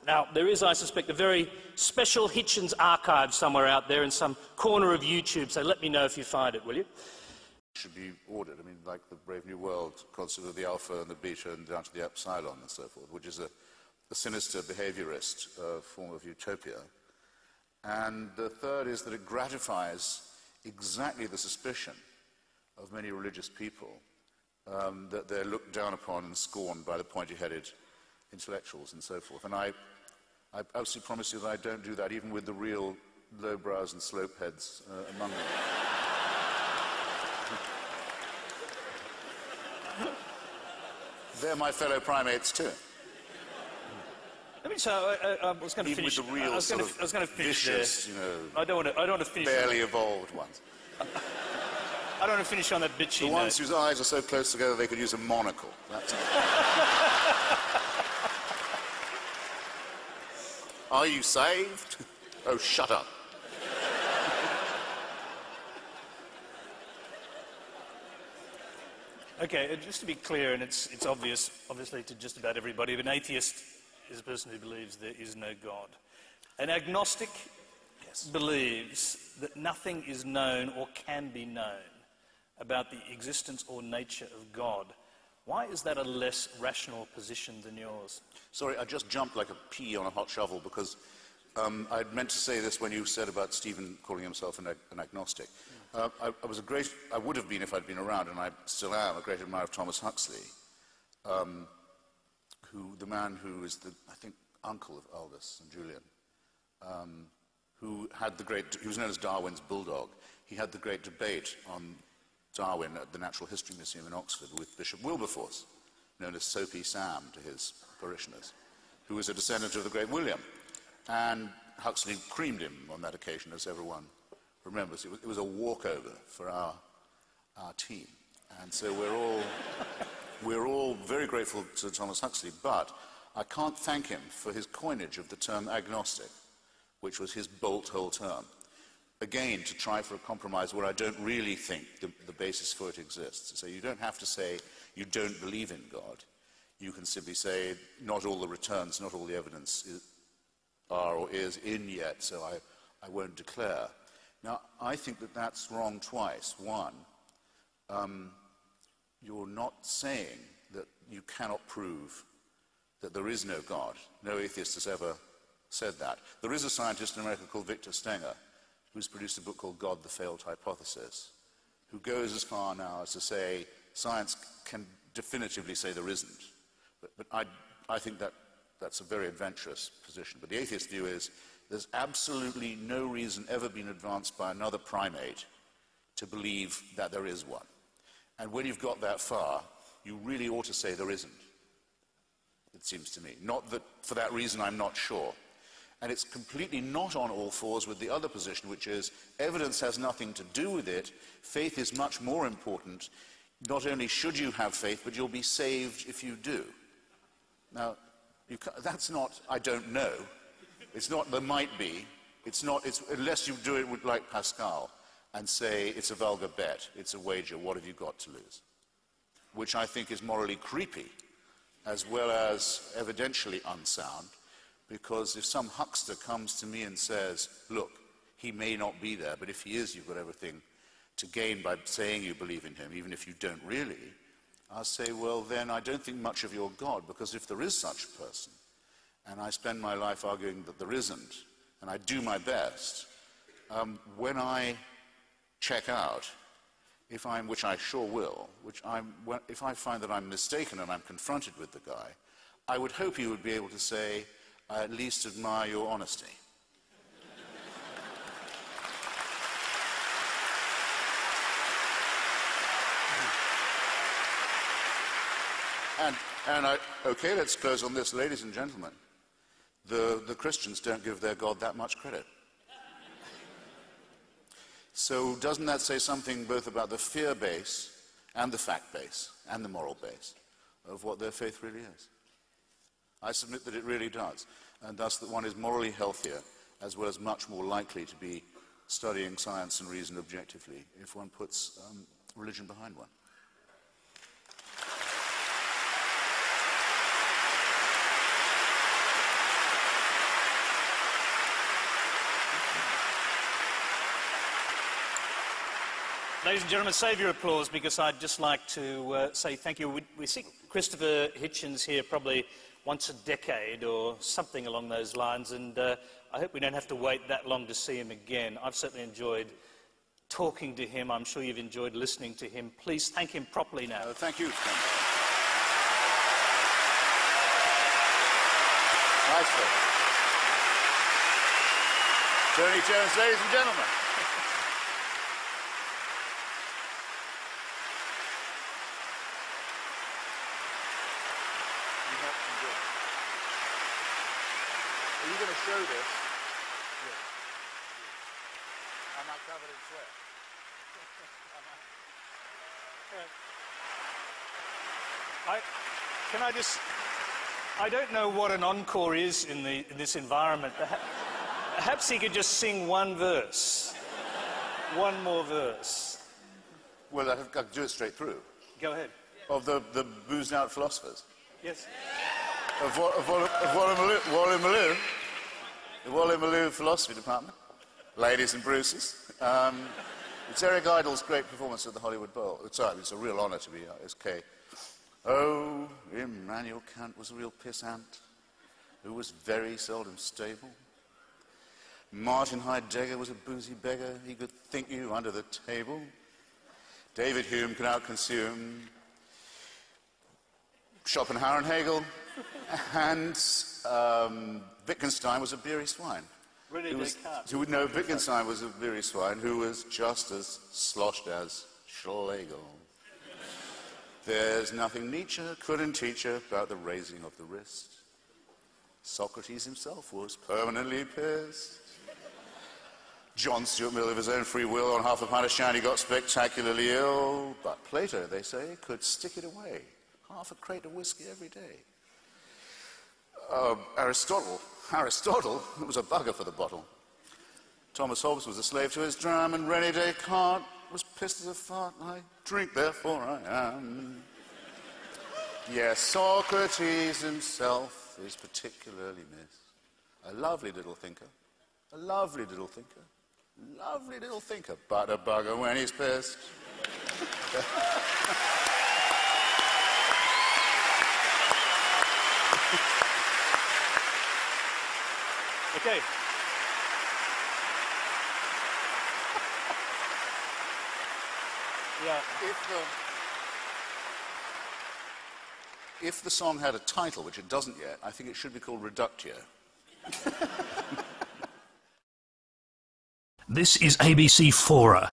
Now, there is, I suspect, a very special Hitchens archive somewhere out there in some corner of YouTube, so let me know if you find it, will you? Should be ordered. I mean, like the Brave New World concept of the alpha and the beta and down to the epsilon and so forth, which is a sinister behaviorist form of utopia. And the third is that it gratifies exactly the suspicion of many religious people that they're looked down upon and scorned by the pointy-headed intellectuals and so forth. And I absolutely promise you that I don't do that, even with the real lowbrows and slopeheads among them. They're my fellow primates too. I mean, so I was going to finish. Even with the real sort of vicious, you know, I don't want to finish. Barely evolved ones. I don't want to finish on that bitchy note. The ones whose eyes are so close together they could use a monocle. That's it. Are you saved? Oh, shut up. Okay, just to be clear, and it's obvious, obviously, to just about everybody, an atheist is a person who believes there is no God. An agnostic believes that nothing is known or can be known about the existence or nature of God. Why is that a less rational position than yours? Sorry, I just jumped like a pea on a hot shovel because I'd meant to say this when you said about Stephen calling himself an agnostic. I would have been if I'd been around, and I still am, a great admirer of Thomas Huxley, the man who is I think, uncle of Aldous and Julian, who was known as Darwin's bulldog. He had the great debate on Darwin at the Natural History Museum in Oxford with Bishop Wilberforce, known as Soapy Sam to his parishioners, who was a descendant of the great William. And Huxley creamed him on that occasion, as everyone remembers. It was a walkover for our team. And so we're all very grateful to Thomas Huxley, but I can't thank him for his coinage of the term agnostic, which was his bolt-hole term. Again, to try for a compromise where I don't really think the basis for it exists. So you don't have to say you don't believe in God. You can simply say not all the returns, not all the evidence are or is in yet, so I won't declare. Now, I think that that's wrong twice. One, you're not saying that you cannot prove that there is no God. No atheist has ever said that. There is a scientist in America called Victor Stenger who's produced a book called God, the Failed Hypothesis, who goes as far now as to say science can definitively say there isn't. But I think that's a very adventurous position. But the atheist view is there's absolutely no reason ever been advanced by another primate to believe that there is one. And when you've got that far, you really ought to say there isn't, it seems to me. Not that for that reason I'm not sure. And it's completely not on all fours with the other position, which is evidence has nothing to do with it. Faith is much more important. Not only should you have faith, but you'll be saved if you do. Now, that's not, I don't know. It's not, there might be. It's not, unless you do it like Pascal and say it's a vulgar bet, it's a wager, what have you got to lose? Which I think is morally creepy, as well as evidentially unsound. Because if some huckster comes to me and says, look, he may not be there, but if he is, you've got everything to gain by saying you believe in him, even if you don't really, I'll say, well, then I don't think much of your God, because if there is such a person, and I spend my life arguing that there isn't, and I do my best, when I check out, which I sure will, if I find that I'm mistaken and I'm confronted with the guy, I would hope he would be able to say, I at least admire your honesty. Okay, let's close on this, ladies and gentlemen. The Christians don't give their God that much credit. So doesn't that say something both about the fear base and the fact base and the moral base of what their faith really is? I submit that it really does, and thus that one is morally healthier as well as much more likely to be studying science and reason objectively if one puts religion behind one. Ladies and gentlemen, save your applause because I'd just like to say thank you. We see Christopher Hitchens here probably once a decade or something along those lines, and I hope we don't have to wait that long to see him again. I've certainly enjoyed talking to him. I'm sure you've enjoyed listening to him. Please thank him properly now. Thank you. Nicely. Tony Jones, ladies and gentlemen. Are you going to show this? Yes. Am I covered in sweat? I don't know what an encore is in this environment. Perhaps he could just sing one verse. One more verse. Well, I could do it straight through. Go ahead. Of the boozed out philosophers. Yes. Of Wally Malou Philosophy Department. Ladies and Bruces. It's Eric Idle's great performance at the Hollywood Bowl. It's a real honour to be SK. Oh, Immanuel Kant was a real pissant who was very seldom stable. Martin Heidegger was a boozy beggar. He could think you under the table. David Hume could outconsume Schopenhauer and Hegel. And Wittgenstein was a beery swine. Wittgenstein was a beery swine who was just as sloshed as Schlegel. There's nothing Nietzsche couldn't teach you about the raising of the wrist. Socrates himself was permanently pissed. John Stuart Mill, of his own free will, on half a pint of shandy got spectacularly ill. But Plato, they say, could stick it away. Half a crate of whiskey every day. Aristotle was a bugger for the bottle. Thomas Hobbes was a slave to his dram, and René Descartes was pissed as a fart. I drink, therefore I am. Yes, Socrates himself is particularly missed. A lovely little thinker. A lovely little thinker. Lovely little thinker, but a bugger when he's pissed. Okay. Yeah. If the song had a title, which it doesn't yet, I think it should be called Reductio. This is ABC Fora.